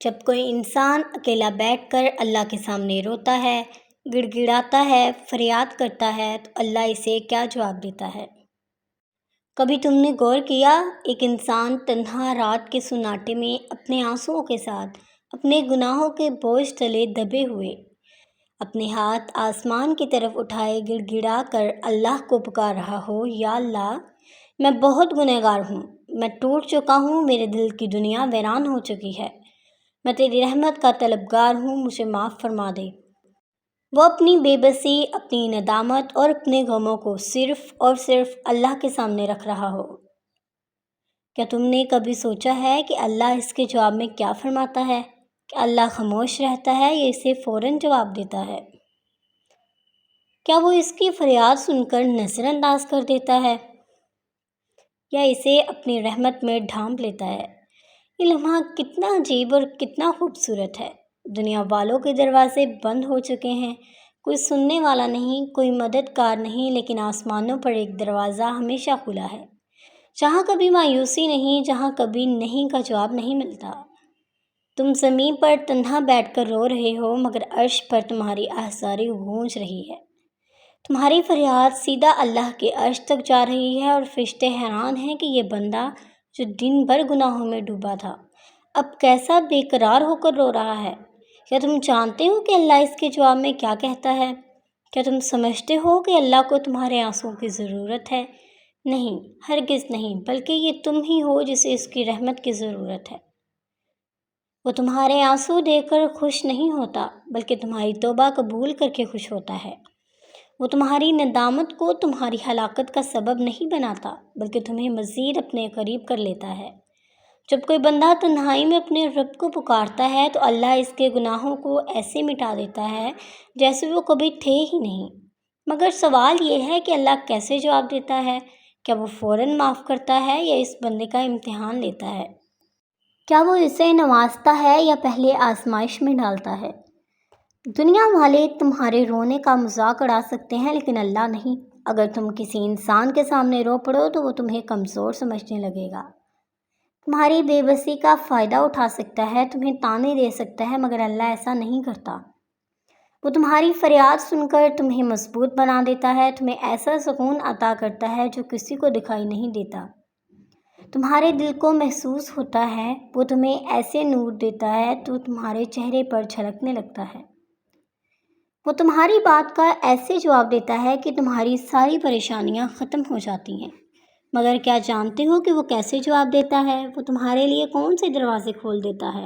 جب کوئی انسان اکیلا بیٹھ کر اللہ کے سامنے روتا ہے، گڑ گڑاتا ہے، فریاد کرتا ہے تو اللہ اسے کیا جواب دیتا ہے؟ کبھی تم نے غور کیا؟ ایک انسان تنہا رات کے سناٹے میں اپنے آنسوؤں کے ساتھ، اپنے گناہوں کے بوجھ تلے دبے ہوئے، اپنے ہاتھ آسمان کی طرف اٹھائے گڑ گڑا کر اللہ کو پکار رہا ہو، یا اللہ، میں بہت گنہگار ہوں، میں ٹوٹ چکا ہوں، میرے دل کی دنیا ویران ہو چکی ہے، میں تیری رحمت کا طلبگار ہوں، مجھے معاف فرما دے۔ وہ اپنی بے بسی، اپنی ندامت اور اپنے غموں کو صرف اور صرف اللہ کے سامنے رکھ رہا ہو۔ کیا تم نے کبھی سوچا ہے کہ اللہ اس کے جواب میں کیا فرماتا ہے؟ کہ اللہ خاموش رہتا ہے یا اسے فوراً جواب دیتا ہے؟ کیا وہ اس کی فریاد سن کر نظر انداز کر دیتا ہے یا اسے اپنی رحمت میں ڈھانپ لیتا ہے؟ یہ لمحہ کتنا عجیب اور کتنا خوبصورت ہے۔ دنیا والوں کے دروازے بند ہو چکے ہیں، کوئی سننے والا نہیں، کوئی مددگار نہیں، لیکن آسمانوں پر ایک دروازہ ہمیشہ کھلا ہے، جہاں کبھی مایوسی نہیں، جہاں کبھی نہیں کا جواب نہیں ملتا۔ تم زمین پر تنہا بیٹھ کر رو رہے ہو، مگر عرش پر تمہاری آہذاری گونج رہی ہے۔ تمہاری فریاد سیدھا اللہ کے عرش تک جا رہی ہے اور فرشتے حیران ہیں کہ یہ بندہ جو دن بھر گناہوں میں ڈوبا تھا، اب کیسا بے قرار ہو کر رو رہا ہے۔ کیا تم جانتے ہو کہ اللہ اس کے جواب میں کیا کہتا ہے؟ کیا تم سمجھتے ہو کہ اللہ کو تمہارے آنسوؤں کی ضرورت ہے؟ نہیں، ہرگز نہیں، بلکہ یہ تم ہی ہو جسے اس کی رحمت کی ضرورت ہے۔ وہ تمہارے آنسو دیکھ کر خوش نہیں ہوتا، بلکہ تمہاری توبہ قبول کر کے خوش ہوتا ہے۔ وہ تمہاری ندامت کو تمہاری ہلاکت کا سبب نہیں بناتا، بلکہ تمہیں مزید اپنے قریب کر لیتا ہے۔ جب کوئی بندہ تنہائی میں اپنے رب کو پکارتا ہے تو اللہ اس کے گناہوں کو ایسے مٹا دیتا ہے جیسے وہ کبھی تھے ہی نہیں۔ مگر سوال یہ ہے کہ اللہ کیسے جواب دیتا ہے؟ کیا وہ فوراً معاف کرتا ہے یا اس بندے کا امتحان لیتا ہے؟ کیا وہ اسے نوازتا ہے یا پہلے آزمائش میں ڈالتا ہے؟ دنیا والے تمہارے رونے کا مذاق اڑا سکتے ہیں، لیکن اللہ نہیں۔ اگر تم کسی انسان کے سامنے رو پڑو تو وہ تمہیں کمزور سمجھنے لگے گا، تمہاری بے بسی کا فائدہ اٹھا سکتا ہے، تمہیں تانے دے سکتا ہے، مگر اللہ ایسا نہیں کرتا۔ وہ تمہاری فریاد سن کر تمہیں مضبوط بنا دیتا ہے، تمہیں ایسا سکون عطا کرتا ہے جو کسی کو دکھائی نہیں دیتا۔ تمہارے دل کو محسوس ہوتا ہے، وہ تمہیں ایسے نور دیتا ہے تو تمہارے چہرے پر جھلکنے لگتا ہے۔ وہ تمہاری بات کا ایسے جواب دیتا ہے کہ تمہاری ساری پریشانیاں ختم ہو جاتی ہیں۔ مگر کیا جانتے ہو کہ وہ کیسے جواب دیتا ہے؟ وہ تمہارے لیے کون سے دروازے کھول دیتا ہے؟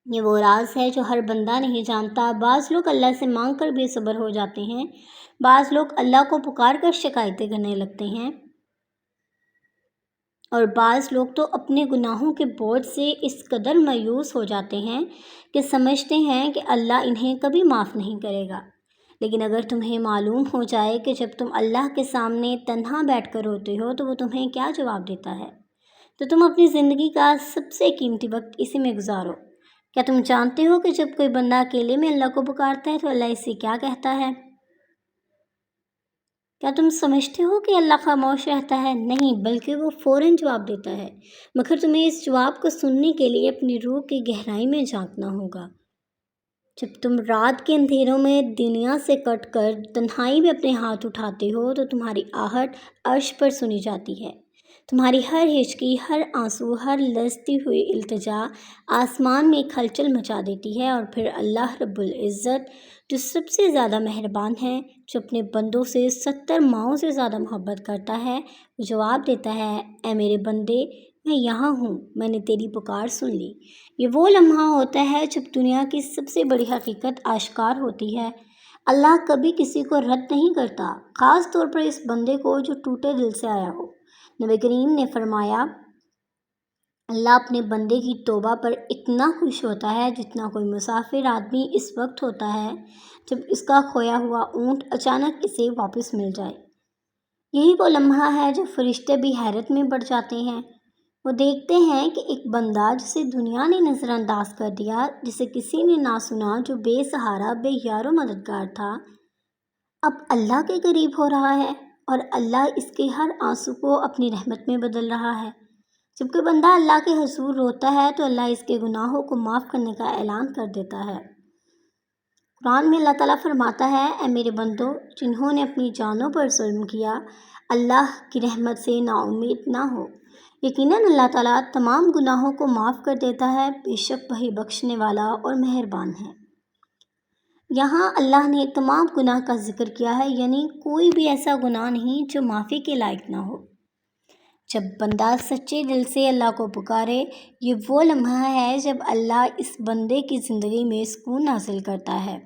یہ وہ راز ہے جو ہر بندہ نہیں جانتا۔ بعض لوگ اللہ سے مانگ کر بے صبر ہو جاتے ہیں، بعض لوگ اللہ کو پکار کر شکایتیں کرنے لگتے ہیں، اور بعض لوگ تو اپنے گناہوں کے بوجھ سے اس قدر مایوس ہو جاتے ہیں کہ سمجھتے ہیں کہ اللہ انہیں کبھی معاف نہیں کرے گا۔ لیکن اگر تمہیں معلوم ہو جائے کہ جب تم اللہ کے سامنے تنہا بیٹھ کر روتے ہو تو وہ تمہیں کیا جواب دیتا ہے، تو تم اپنی زندگی کا سب سے قیمتی وقت اسی میں گزارو۔ کیا تم جانتے ہو کہ جب کوئی بندہ اکیلے میں اللہ کو پکارتا ہے تو اللہ اسے کیا کہتا ہے؟ کیا تم سمجھتے ہو کہ اللہ خاموش رہتا ہے؟ نہیں، بلکہ وہ فوراً جواب دیتا ہے، مگر تمہیں اس جواب کو سننے کے لیے اپنی روح کی گہرائی میں جھانکنا ہوگا۔ جب تم رات کے اندھیروں میں دنیا سے کٹ کر تنہائی میں اپنے ہاتھ اٹھاتے ہو تو تمہاری آہٹ عرش پر سنی جاتی ہے، تمہاری ہر ہچکی، ہر آنسو، ہر لرزتی ہوئی التجا آسمان میں ایک ہلچل مچا دیتی ہے، اور پھر اللہ رب العزت جو سب سے زیادہ مہربان ہے، جو اپنے بندوں سے 70 ماؤں سے زیادہ محبت کرتا ہے، وہ جواب دیتا ہے، اے میرے بندے، میں یہاں ہوں، میں نے تیری پکار سن لی۔ یہ وہ لمحہ ہوتا ہے جب دنیا کی سب سے بڑی حقیقت آشکار ہوتی ہے۔ اللہ کبھی کسی کو رد نہیں کرتا، خاص طور پر اس بندے کو جو ٹوٹے دل سے آیا ہو۔ نبی کریم نے فرمایا، اللہ اپنے بندے کی توبہ پر اتنا خوش ہوتا ہے جتنا کوئی مسافر آدمی اس وقت ہوتا ہے جب اس کا کھویا ہوا اونٹ اچانک اسے واپس مل جائے۔ یہی وہ لمحہ ہے جو فرشتے بھی حیرت میں پڑ جاتے ہیں۔ وہ دیکھتے ہیں کہ ایک بندہ جسے دنیا نے نظر انداز کر دیا، جسے کسی نے نہ سنا، جو بے سہارا، بے یار و مددگار تھا، اب اللہ کے قریب ہو رہا ہے، اور اللہ اس کے ہر آنسو کو اپنی رحمت میں بدل رہا ہے۔ جب کوئی بندہ اللہ کے حضور روتا ہے تو اللہ اس کے گناہوں کو معاف کرنے کا اعلان کر دیتا ہے۔ قرآن میں اللہ تعالیٰ فرماتا ہے، اے میرے بندو، جنہوں نے اپنی جانوں پر ظلم کیا، اللہ کی رحمت سے نا امید نہ ہو۔ یقیناً اللہ تعالیٰ تمام گناہوں کو معاف کر دیتا ہے، بے شک وہی بخشنے والا اور مہربان ہے۔ یہاں اللہ نے تمام گناہ کا ذکر کیا ہے، یعنی کوئی بھی ایسا گناہ نہیں جو معافی کے لائق نہ ہو۔ جب بندہ سچے دل سے اللہ کو پکارے، یہ وہ لمحہ ہے جب اللہ اس بندے کی زندگی میں سکون نازل کرتا ہے،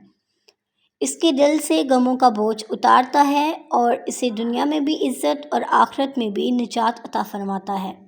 اس کے دل سے غموں کا بوجھ اتارتا ہے اور اسے دنیا میں بھی عزت اور آخرت میں بھی نجات عطا فرماتا ہے۔